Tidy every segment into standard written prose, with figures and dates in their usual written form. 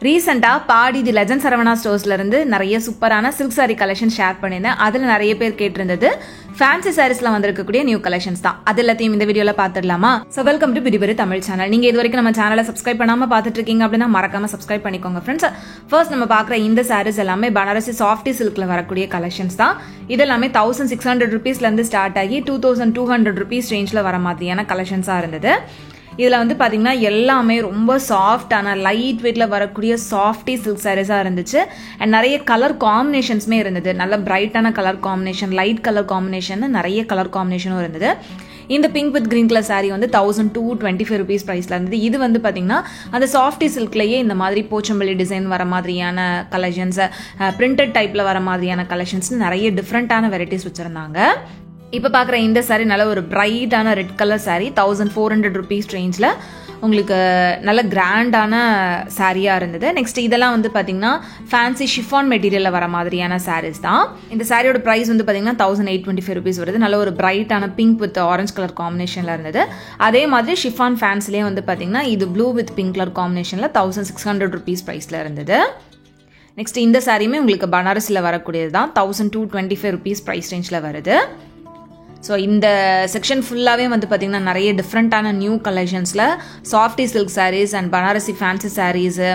ரீசெண்டா பாடி தி லெஜண்ட் சரவணா ஸ்டோர்ஸ்ல இருந்து நிறைய சூப்பரான சில்க் சாரி கலெக்ஷன் ஷேர் பண்ணியிருந்தேன். அதுல நிறைய பேர் கேட்டிருந்தது ஃபேன்சி சாரீஸ்ல வந்திருக்கக்கூடிய நியூ கலெக்ஷன்ஸ் தான். அது எல்லாத்தையும் இந்த வீடியோல பாத்துடலாமா? சோ வெல்கம் டு பிடிபெரி தமிழ் சேனல். நீங்க இது வரைக்கும் நம்ம சேனலை சப்ஸ்கிரைப் பண்ணாம பாத்துட்டு இருக்கீங்க அப்படின்னா மறக்காம சப்ஸ்கிரைப் பண்ணிக்கோங்க ஃப்ரெண்ட்ஸ். ஃபர்ஸ்ட் நம்ம பாக்குற இந்த சாரீஸ் எல்லாமே பனாரசி சாஃப்டி சில்க்ல வரக்கூடிய கலெக்ஷன்ஸ் தான். இது எல்லாமே 1600 rupeesல இருந்து ஸ்டார்ட் ஆகி 2200 rupees ரேஞ்ச்ல வர மாதிரியான கலெக்ஷன்ஸா இருந்தது. இதில் வந்து பார்த்தீங்கன்னா எல்லாமே ரொம்ப சாஃப்டான லைட் வெயிட்டில் வரக்கூடிய சாஃப்டி சில்க் சாரீஸாக இருந்துச்சு. அண்ட் நிறைய கலர் காம்பினேஷன்ஸுமே இருந்தது. நல்ல பிரைட்டான colour combination, light colour combination, நிறைய கலர் காம்பினேஷனும் இருந்தது. இந்த pink with green colour sari வந்து 1225 rupees ப்ரைஸில் இருந்தது. இது வந்து பார்த்தீங்கன்னா அந்த சாஃப்டி சில்க்லேயே இந்த மாதிரி போச்சம்பள்ளி டிசைன் வர மாதிரியான கலெக்ஷன்ஸ், பிரிண்டட் டைப்பில் வர மாதிரியான கலெக்ஷன்ஸ் நிறைய டிஃப்ரெண்ட்டான வெரைட்டிஸ் வச்சுருந்தாங்க. இப்போ பார்க்குற இந்த சாரீ நல்ல ஒரு பிரைட்டான ரெட் கலர் சாரீ 1400 rupees ரேஞ்சில் உங்களுக்கு நல்ல கிராண்டான சாரியாக இருந்தது. நெக்ஸ்ட் இதெல்லாம் வந்து பார்த்தீங்கன்னா ஃபேன்சி ஷிஃபான் மெட்டீரியலில் வர மாதிரியான சாரீஸ் தான். இந்த சாரியோட ப்ரைஸ் வந்து பார்த்தீங்கன்னா 1825 rupees வருது. நல்ல ஒரு பிரைட்டான பிங்க் வித் ஆரஞ்ச் கலர் காம்பினேஷனில் இருந்தது. அதே மாதிரி ஷிஃபான் ஃபேன்ஸ்லேயே வந்து பார்த்தீங்கன்னா இது ப்ளூ வித் பிங்க் கலர் காம்பினேஷனில் 1600 rupees ப்ரைஸில் இருந்தது. நெக்ஸ்ட் இந்த சாரியுமே உங்களுக்கு பனாரஸில் வரக்கூடியது தான். 1225 rupees ப்ரைஸ் ரேஞ்சில் வருது. ஸோ இந்த செக்ஷன் ஃபுல்லாகவே வந்து பார்த்திங்கன்னா நிறைய டிஃப்ரெண்ட்டான நியூ கலெக்ஷன்ஸில் softy silk saris and Banarasi fancy saris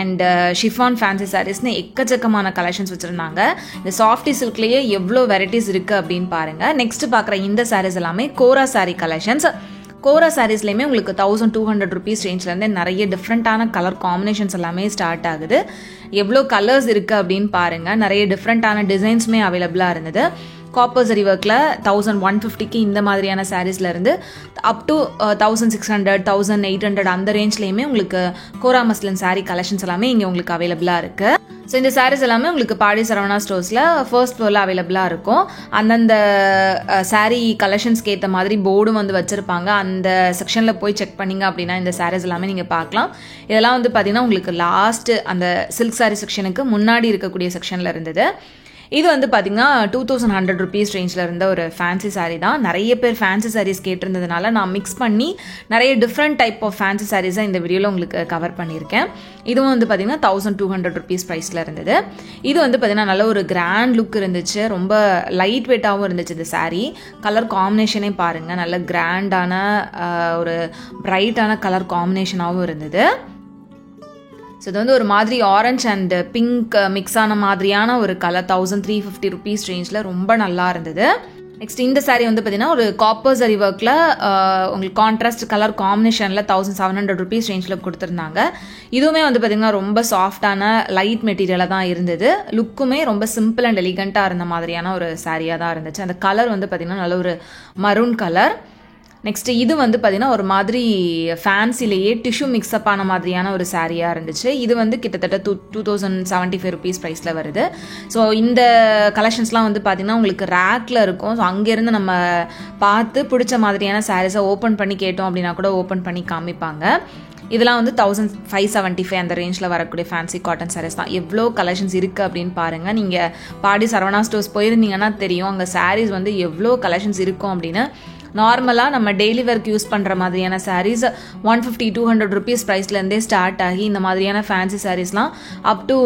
and chiffon fancy சாரீஸ்னு எக்கச்சக்கமான கலெக்ஷன்ஸ் வச்சுருந்தாங்க. இந்த சாஃப்டி சில்க்லேயே எவ்வளோ வெரைட்டிஸ் இருக்குது அப்படின்னு பாருங்கள். நெக்ஸ்ட் பார்க்குற இந்த சாரீஸ் எல்லாமே கோரா சாரீ கலெக்ஷன்ஸ். கோரா சாரீஸ்லேயுமே உங்களுக்கு 1200 rupees ரேஞ்சிலேருந்து நிறைய டிஃப்ரெண்ட்டான கலர் காம்பினேஷன்ஸ் எல்லாமே ஸ்டார்ட் ஆகுது. எவ்வளோ கலர்ஸ் இருக்குது அப்படின்னு பாருங்கள். நிறைய டிஃப்ரெண்ட்டான டிசைன்ஸுமே அவைலபிளாக இருந்தது. காப்பர் சரி ஒர்க்கில் 1150க்கு இந்த மாதிரியான சாரீஸ்ல இருந்து அப் டு 1600, 1800 அந்த ரேஞ்ச்லேயுமே உங்களுக்கு கோரா மஸ்லின் சாரீ கலெக்ஷன்ஸ் எல்லாமே இங்கே உங்களுக்கு அவைலபிளாக இருக்குது. ஸோ இந்த சாரீஸ் எல்லாமே உங்களுக்கு பாடி சரவணா ஸ்டோர்ஸில் ஃபர்ஸ்ட் ஃப்ளோரில் அவைலபிளாக இருக்கும். அந்தந்த சாரீ கலெக்ஷன்ஸ்க்கு ஏற்ற மாதிரி போர்டும் வந்து வச்சுருப்பாங்க. அந்த செக்ஷனில் போய் செக் பண்ணிங்க அப்படின்னா இந்த சாரீஸ் எல்லாமே நீங்கள் பார்க்கலாம். இதெல்லாம் வந்து பார்த்தீங்கன்னா உங்களுக்கு லாஸ்ட்டு அந்த சில்க் சாரீ செக்ஷனுக்கு முன்னாடி இருக்கக்கூடிய செக்ஷனில் இருந்தது. இது வந்து பார்த்தீங்கன்னா 2100 rupees ரேஞ்சில் இருந்த ஒரு ஃபேன்சி சாரீ தான். நிறைய பேர் ஃபேன்சி சாரீஸ் கேட்டிருந்ததுனால நான் மிக்ஸ் பண்ணி நிறைய டிஃப்ரெண்ட் டைப் ஆஃப் ஃபேன்சி சாரீஸை இந்த வீடியோவில் உங்களுக்கு கவர் பண்ணியிருக்கேன். இதுவும் வந்து பார்த்தீங்கன்னா 1200 rupees ப்ரைஸில் இருந்தது. இது வந்து பார்த்தீங்கன்னா நல்ல ஒரு கிராண்ட் லுக் இருந்துச்சு. ரொம்ப லைட் வெயிட்டாகவும் இருந்துச்சு இந்த சாரீ. கலர் காம்பினேஷனே பாருங்கள், நல்ல கிராண்டான ஒரு பிரைட்டான கலர் காம்பினேஷனாகவும் இருந்தது. ஸோ இது வந்து ஒரு மாதிரி ஆரஞ்ச் அண்ட் பிங்க் மிக்ஸ் ஆன மாதிரியான ஒரு கலர் 1350 rupees ரேஞ்சில் ரொம்ப நல்லா இருந்தது. நெக்ஸ்ட் இந்த சாரீ வந்து பார்த்தீங்கன்னா ஒரு காப்பர் சரி ஒர்க்கில் உங்களுக்கு கான்ட்ராஸ்ட் கலர் காம்பினேஷனில் 1700 rupees ரேஞ்சில் கொடுத்துருந்தாங்க. இதுவுமே வந்து பார்த்தீங்கன்னா ரொம்ப சாஃப்டான லைட் மெட்டீரியலாக தான் இருந்தது. லுக்குமே ரொம்ப சிம்பிள் அண்ட் எலிகண்ட்டாக இருந்த மாதிரியான ஒரு சாரியாக தான் இருந்துச்சு. அந்த கலர் வந்து பார்த்தீங்கன்னா நல்ல ஒரு மரூன் கலர். நெக்ஸ்ட் இது வந்து பார்த்தீங்கன்னா ஒரு மாதிரி ஃபேன்சிலேயே டிஷ்யூ மிக்ஸ்அப் ஆன மாதிரியான ஒரு சாரியாக இருந்துச்சு. இது வந்து கிட்டத்தட்ட 2075 rupees ப்ரைஸில் வருது. ஸோ இந்த கலெக்ஷன்ஸ்லாம் வந்து பார்த்தீங்கன்னா உங்களுக்கு ரேக்கில் இருக்கும். ஸோ அங்கேருந்து நம்ம பார்த்து பிடிச்ச மாதிரியான சாரீஸை ஓப்பன் பண்ணி கேட்டோம் அப்படின்னா கூட ஓப்பன் பண்ணி காமிப்பாங்க. இதெல்லாம் வந்து 1575 அந்த ரேஞ்சில் வரக்கூடிய ஃபேன்சி காட்டன் சாரீஸ் தான். எவ்வளோ கலெக்ஷன்ஸ் இருக்குது அப்படின்னு பாருங்கள். நீங்கள் பாடி சரவணா ஸ்டோர்ஸ் போயிருந்தீங்கன்னா தெரியும் அங்கே சாரீஸ் வந்து எவ்வளோ கலெக்ஷன்ஸ் இருக்கும் அப்படின்னு. நார்மலாக நம்ம டெய்லி ஒர்க் யூஸ் பண்ணுற மாதிரியான சாரீஸ் 150-200 rupees ப்ரைஸ்லேருந்தே ஸ்டார்ட் ஆகி இந்த மாதிரியான ஃபேன்சி சாரீஸ்லாம் அப் டு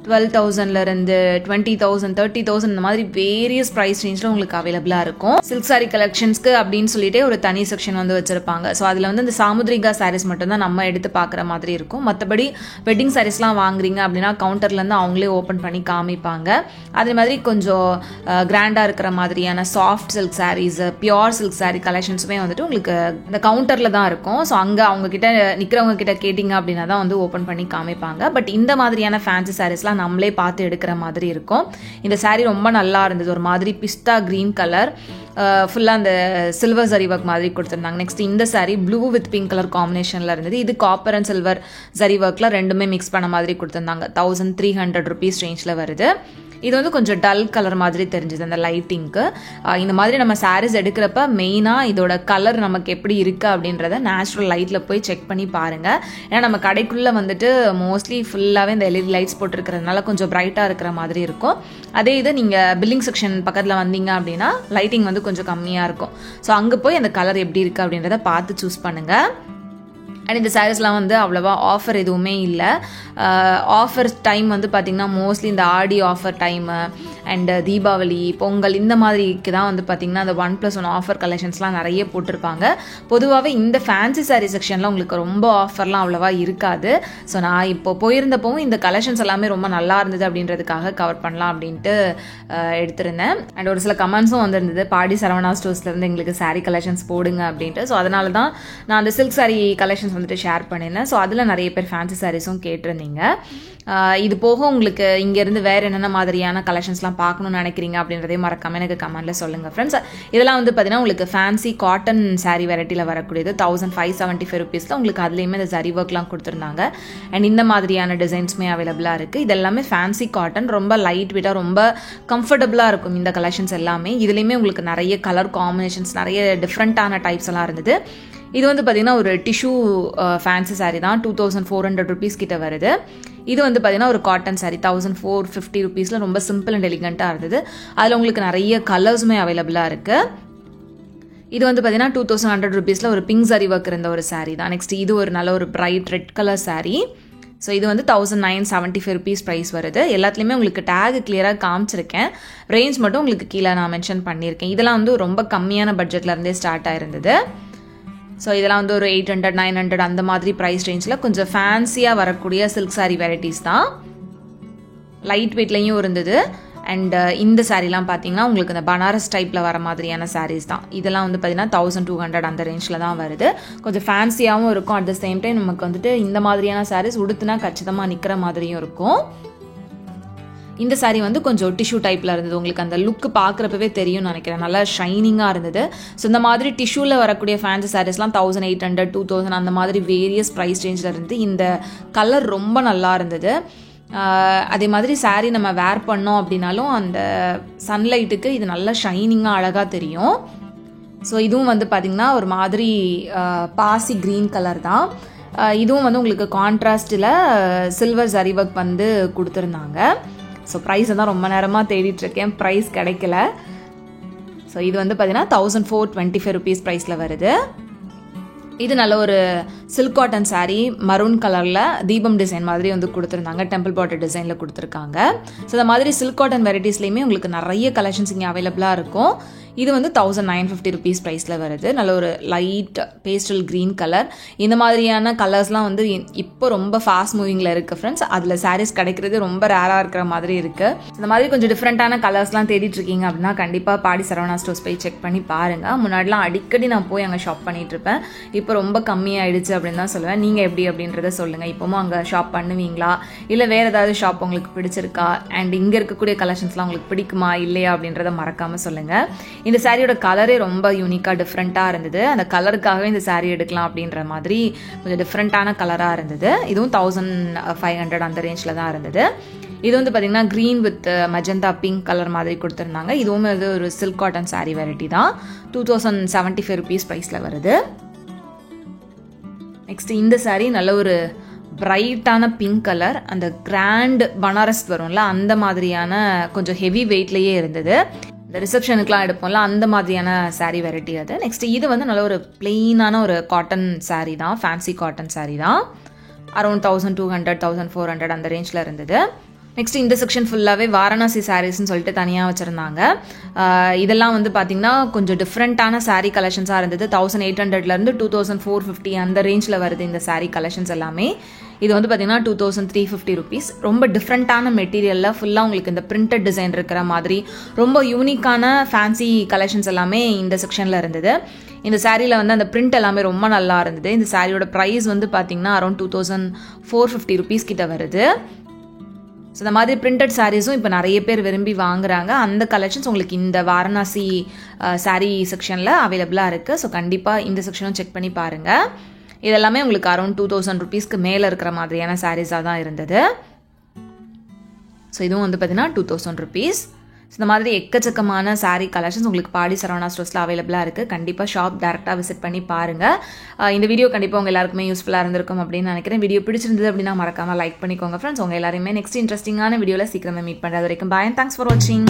12,000லேருந்து 20,000, 30,000 இந்த மாதிரி வேரியஸ் ப்ரைஸ் ரேஞ்சில் உங்களுக்கு அவைலபிளாக இருக்கும். சில்க் சாரீ கலெக்ஷன்ஸ்க்கு அப்படின்னு சொல்லிட்டு ஒரு தனி செக்ஷன் வந்து வச்சுருப்பாங்க. ஸோ அதில் வந்து இந்த சாமுத்ரிகா சாரீஸ் மட்டும்தான் நம்ம எடுத்து பார்க்குற மாதிரி இருக்கும். மற்றபடி வெட்டிங் சாரீஸ்லாம் வாங்குறீங்க அப்படின்னா கவுண்டர்லேருந்து அவங்களே ஓப்பன் பண்ணி காமிப்பாங்க. அதே மாதிரி கொஞ்சம் கிராண்டாக இருக்கிற மாதிரியான soft silk saris, pure silk sari கலெக்ஷன்ஸுமே வந்துட்டு உங்களுக்கு இந்த கவுண்டரில் தான் இருக்கும். ஸோ அங்கே அவங்கக்கிட்ட நிற்கிறவங்க கிட்ட கேட்டிங்க அப்படின்னா தான் வந்து ஓப்பன் பண்ணி காமிப்பாங்க. பட் இந்த மாதிரியான ஃபேன்சி சாரீஸ்லாம் நம்மளே பார்த்து எடுக்கிற மாதிரி இருக்கும். இந்த சாரீ ரொம்ப நல்லா இருந்தது. ஒரு மாதிரி பிஸ்தா கிரீன் கலர், ஃபுல்லாக அந்த சில்வர் ஜரி ஒர்க் மாதிரி கொடுத்துருந்தாங்க. நெக்ஸ்ட் இந்த sari blue with pink colour காம்பினேஷனில் இருந்தது. இது காப்பர் அண்ட் சில்வர் ஜரி ஒர்க்கில் ரெண்டுமே மிக்ஸ் பண்ண மாதிரி கொடுத்துருந்தாங்க. 1300 rupees ரேஞ்சில் வருது. இது வந்து கொஞ்சம் டல் கலர் மாதிரி தெரிஞ்சுது அந்த லைட்டிங்க்கு. இந்த மாதிரி நம்ம சாரீஸ் எடுக்கிறப்ப மெயினாக இதோட கலர் நமக்கு எப்படி இருக்குது அப்படின்றத நேச்சுரல் லைட்டில் போய் செக் பண்ணி பாருங்கள். ஏன்னா நம்ம கடைக்குள்ளே வந்துட்டு மோஸ்ட்லி ஃபுல்லாகவே இந்த எல்இடி லைட்ஸ் போட்டிருக்கிறதுனால கொஞ்சம் பிரைட்டாக இருக்கிற மாதிரி இருக்கும். அதே இது நீங்கள் பில்லிங் செக்ஷன் பக்கத்தில் வந்தீங்க அப்படின்னா லைட்டிங் வந்து கொஞ்சம் கம்மியாக இருக்கும். ஸோ அங்கே போய் அந்த கலர் எப்படி இருக்குது அப்படின்றத பார்த்து சூஸ் பண்ணுங்கள். அண்ட் இந்த சாரீஸ்லாம் வந்து அவ்வளோவா ஆஃபர் எதுவுமே இல்லை. ஆஃபர் டைம் வந்து பார்த்திங்கன்னா மோஸ்ட்லி இந்த ஆடி offer time and Deepavali, Pongal இந்த மாதிரிக்கு தான் வந்து பார்த்திங்கன்னா அந்த 1+1 ஆஃபர் கலெக்ஷன்ஸ்லாம் நிறைய போட்டிருப்பாங்க. பொதுவாகவே இந்த ஃபேன்சி சாரீ செக்ஷனில் உங்களுக்கு ரொம்ப ஆஃபர்லாம் அவ்வளோவா இருக்காது. ஸோ நான் இப்போ போயிருந்தப்பவும் இந்த கலெக்ஷன்ஸ் எல்லாமே ரொம்ப நல்லா இருந்தது அப்படின்றதுக்காக கவர் பண்ணலாம் அப்படின்ட்டு எடுத்திருந்தேன். அண்ட் ஒரு சில கமெண்ட்ஸும் வந்துருந்தது, பாடி சரவணா ஸ்டோர்ஸ்லேருந்து எங்களுக்கு சாரீ கலெக்ஷன்ஸ் போடுங்க அப்படின்ட்டு. ஸோ அதனால தான் நான் அந்த சில்க் சாரீ கலெக்ஷன்ஸ் வந்துட்டு ஷேர் பண்ணியிருந்தேன். ஸோ அதில் நிறைய பேர் ஃபேன்சி சாரீஸும் கேட்டிருந்தீங்க. இது போக உங்களுக்கு இங்கேருந்து வேறு என்னென்ன மாதிரியான கலெக்ஷன்ஸ்லாம் பார்க்கணும்னு நினைக்கிறீங்க அப்படின்றதையும் மறக்காம எனக்கு கமெண்ட்டில் சொல்லுங்கள் ஃப்ரெண்ட்ஸ். இதெல்லாம் வந்து பார்த்தீங்கன்னா உங்களுக்கு ஃபேன்சி காட்டன் சாரீ வெரைட்டியில் வரக்கூடியது 1575 ருபீஸில் உங்களுக்கு அதுலேயுமே இந்த ஜரி ஒர்க்லாம் கொடுத்துருந்தாங்க. அண்ட் இந்த மாதிரியான டிசைன்ஸுமே அவைலபிளாக இருக்குது. இது எல்லாமே ஃபேன்சி காட்டன், ரொம்ப லைட் வெயிட்டாக ரொம்ப கம்ஃபர்டபுளாக இருக்கும் இந்த கலெக்ஷன்ஸ் எல்லாமே. இதுலேயுமே உங்களுக்கு நிறைய கலர் காம்பினேஷன்ஸ், நிறைய டிஃப்ரெண்ட்டான டைப்ஸ் எல்லாம் இருந்தது. இது வந்து பார்த்திங்கன்னா ஒரு டிஷ்யூ ஃபேன்சி சாரீ தான், 2400 ருபீஸ் கிட்ட வருது. இது வந்து பார்த்திங்கன்னா ஒரு காட்டன் சாரீ 1450 ருபீஸில் ரொம்ப சிம்பிள் அண்ட் எலிகண்ட்டாக இருந்தது. அதில் உங்களுக்கு நிறைய கலர்ஸுமே அவைலபிளாக இருக்குது. இது வந்து பார்த்திங்கன்னா 2100 ருபீஸில் ஒரு பிங்க் சாரீ ஒர்க் இருந்த ஒரு சாரீ தான். நெக்ஸ்ட் இது ஒரு நல்ல ஒரு bright red colour sari. So இது வந்து 1975 ருபீஸ் ப்ரைஸ் வருது. எல்லாத்துலேயுமே உங்களுக்கு டேக் கிளியராக காமிச்சிருக்கேன். ரேஞ்ச் மட்டும் உங்களுக்கு கீழே நான் மென்ஷன் பண்ணியிருக்கேன். இதெல்லாம் வந்து ரொம்ப கம்மியான பட்ஜெட்லேருந்தே ஸ்டார்ட் ஆயிருந்தது. ஸோ இதெல்லாம் வந்து ஒரு 800 900 அந்த மாதிரி ப்ரைஸ் ரேஞ்சில் கொஞ்சம் ஃபேன்சியாக வரக்கூடிய சில்க் சாரீ வெரைட்டிஸ் தான். லைட் வெயிட்லேயும் இருந்தது. அண்ட் இந்த சாரீலாம் பார்த்தீங்கன்னா உங்களுக்கு இந்த பனாரஸ் டைப்பில் வர மாதிரியான சாரீஸ் தான். இதெல்லாம் வந்து பார்த்தீங்கன்னா 1200 அந்த ரேஞ்சில் தான் வருது. கொஞ்சம் ஃபேன்சியாகவும் இருக்கும். அட் த சேம் டைம் நமக்கு வந்துட்டு இந்த மாதிரியான சாரீஸ் உடுத்துனா கச்சிதமாக நிற்கிற மாதிரியும் இருக்கும். இந்த சாரீ வந்து கொஞ்சம் டிஷ்யூ டைப்பில் இருந்தது. உங்களுக்கு அந்த லுக்கு பார்க்குறப்பவே தெரியும்னு நினைக்கிறேன். நல்லா ஷைனிங்காக இருந்தது. ஸோ இந்த மாதிரி டிஷ்யூவில் வரக்கூடிய ஃபேன்சி சாரீஸ்லாம் 1800 2000 அந்த மாதிரி வேரியஸ் ப்ரைஸ் ரேஞ்சில் இருந்து. இந்த கலர் ரொம்ப நல்லா இருந்தது. அதே மாதிரி சாரீ நம்ம வேர் பண்ணோம் அப்படின்னாலும் அந்த சன்லைட்டுக்கு இது நல்லா ஷைனிங்காக அழகாக தெரியும். ஸோ இதுவும் வந்து பார்த்திங்கன்னா ஒரு மாதிரி பாசி க்ரீன் கலர் தான். இதுவும் வந்து உங்களுக்கு கான்ட்ராஸ்டில் சில்வர் ஜரி ஒர்க் வந்து கொடுத்துருந்தாங்க. ஸோ ப்ரைஸை தான் ரொம்ப நேரமாக தேடிட்டுருக்கேன், ப்ரைஸ் கிடைக்கல. ஸோ இது வந்து பார்த்தீங்கன்னா 1425 ருபீஸ் ப்ரைஸில் வருது. இது நல்ல ஒரு சில்க் காட்டன் சாரீ, மரூன் கலரில் தீபம் டிசைன் மாதிரி வந்து கொடுத்துருந்தாங்க. டெம்பிள் பாட்டர் டிசைனில் கொடுத்துருக்காங்க. ஸோ இந்த மாதிரி சில்க் காட்டன் வெரைட்டிஸ்லேயுமே உங்களுக்கு நிறைய கலெக்ஷன்ஸ் இங்கே அவைலபிளாக இருக்கும். இது வந்து 1950 ருபீஸ் ப்ரைஸில் வருது. நல்ல ஒரு லைட் பேஸ்டல் க்ரீன் கலர். இந்த மாதிரியான கலர்ஸ்லாம் வந்து இப்போ ரொம்ப ஃபாஸ்ட் மூவிங்கில் இருக்குது ஃப்ரெண்ட்ஸ். அதில் சாரீஸ் கிடைக்கிறது ரொம்ப ரேராக இருக்கிற மாதிரி இருக்குது. இந்த மாதிரி கொஞ்சம் டிஃப்ரெண்ட்டான கலர்ஸ்லாம் தேடிட்டுருக்கீங்க அப்படின்னா கண்டிப்பாக பாடி சரவணா ஸ்டோர்ஸ் போய் செக் பண்ணி பாருங்கள். முன்னாடிலாம் அடிக்கடி நான் போய் அங்கே ஷாப் பண்ணிகிட்ருப்பேன். இப்போ ரொம்ப கம்மியாயிடுச்சு அப்படின்னு தான் சொல்லுவேன். நீங்கள் எப்படி அப்படின்றத சொல்லுங்கள். இப்போவும் அங்கே ஷாப் பண்ணுவீங்களா, இல்லை வேறு ஏதாவது ஷாப் உங்களுக்கு பிடிச்சிருக்கா, அண்ட் இங்கே இருக்கக்கூடிய கலெக்ஷன்ஸ்லாம் உங்களுக்கு பிடிக்குமா இல்லையா அப்படின்றத மறக்காமல் சொல்லுங்கள். இந்த சாரியோட கலரே ரொம்ப யூனிக்காக டிஃப்ரெண்ட்டாக இருந்தது. அந்த கலருக்காகவே இந்த சாரீ எடுக்கலாம் அப்படின்ற மாதிரி கொஞ்சம் டிஃப்ரெண்ட்டான கலராக இருந்தது. இதுவும் 1500 அந்த ரேஞ்சில் தான் இருந்தது. இது வந்து பார்த்திங்கன்னா green with magenta pink colour மாதிரி கொடுத்துருந்தாங்க. இதுவும் இது ஒரு சில்க் காட்டன் சாரீ வெரைட்டி தான். 2075 ருபீஸ் ப்ரைஸில் வருது. நெக்ஸ்ட் இந்த சாரீ நல்ல ஒரு பிரைட்டான பிங்க் கலர், அந்த கிராண்ட் பனாரஸ் வரும்ல அந்த மாதிரியான கொஞ்சம் ஹெவி வெயிட்லேயே இருந்தது. இந்த ரிசப்ஷனுக்குலாம் எடுப்போம்ல அந்த மாதிரியான சாரீ வெரைட்டி அது. நெக்ஸ்ட் இது வந்து நல்ல ஒரு பிளெயினான ஒரு காட்டன் சாரீ தான், ஃபேன்சி காட்டன் சாரீ தான். அரௌண்ட் 1200 1400 அந்த ரேஞ்சில் இருந்தது. நெக்ஸ்ட் இந்த செக்ஷன் ஃபுல்லாகவே வாரணாசி சாரீஸ்ன்னு சொல்லிட்டு தனியாக வச்சுருந்தாங்க. இதெல்லாம் வந்து பார்த்திங்கன்னா கொஞ்சம் டிஃப்ரெண்ட்டான சாரீ கலெக்ஷன்ஸாக இருந்தது. 1800 2450 அந்த ரேஞ்சில் வருது இந்த சாரீ கலெக்ஷன்ஸ் எல்லாமே. இது வந்து பார்த்திங்கன்னா 2350 ருபீஸ். ரொம்ப டிஃப்ரெண்ட்டான மெட்டீரியலில் ஃபுல்லாக உங்களுக்கு இந்த பிரிண்டட் டிசைன் இருக்கிற மாதிரி ரொம்ப யூனிக்கான ஃபேன்சி கலெக்ஷன்ஸ் எல்லாமே இந்த செக்ஷனில் இருந்தது. இந்த சாரியில் வந்து அந்த பிரிண்ட் எல்லாமே ரொம்ப நல்லா இருந்தது. இந்த சாரியோட ப்ரைஸ் வந்து பார்த்திங்கன்னா அரௌண்ட் 2450 ருபீஸ் கிட்ட வருது. ஸோ இந்த மாதிரி பிரிண்டட் சாரீஸும் இப்போ நிறைய பேர் விரும்பி வாங்குறாங்க. அந்த கலெக்ஷன்ஸ் உங்களுக்கு இந்த வாரணாசி சாரீ செக்ஷனில் அவைலபிளாக இருக்குது. ஸோ கண்டிப்பாக இந்த செக்ஷனும் செக் பண்ணி பாருங்கள். இதெல்லாமே உங்களுக்கு அரௌண்ட் 2000 ருபீஸ்க்கு மேலே இருக்கிற மாதிரியான சாரீஸாக தான் இருந்தது. ஸோ இதுவும் வந்து பார்த்தீங்கன்னா 2000 ருபீஸ். ஸோ இந்த மாதிரி எக்கச்சக்கமான சாரீ கலெக்ஷன்ஸ் உங்களுக்கு பாடி சரவணா ஸ்டோர்ஸில் அவைலபிளாக இருக்குது. கண்டிப்பாக ஷாப் டேரெக்டாக விசிட் பண்ணி பாருங்கள். இந்த வீடியோ கண்டிப்பாக உங்கள் எல்லாருக்குமே யூஸ்ஃபுல்லாக இருந்திருக்கும் அப்படின்னு நினைக்கிறேன். வீடியோ பிடிச்சிருந்தது அப்படின்னா மறக்காமல் லைக் பண்ணிக்கோங்க ஃப்ரெண்ட்ஸ். உங்கள் எல்லாருமே நெக்ஸ்ட் இன்ட்ரெஸ்டிங்கான வீடியோவில் சீக்கிரமே மீட் பண்ணுறது வரைக்கும் பாய். தேங்க்ஸ் ஃபார் வாட்சிங்.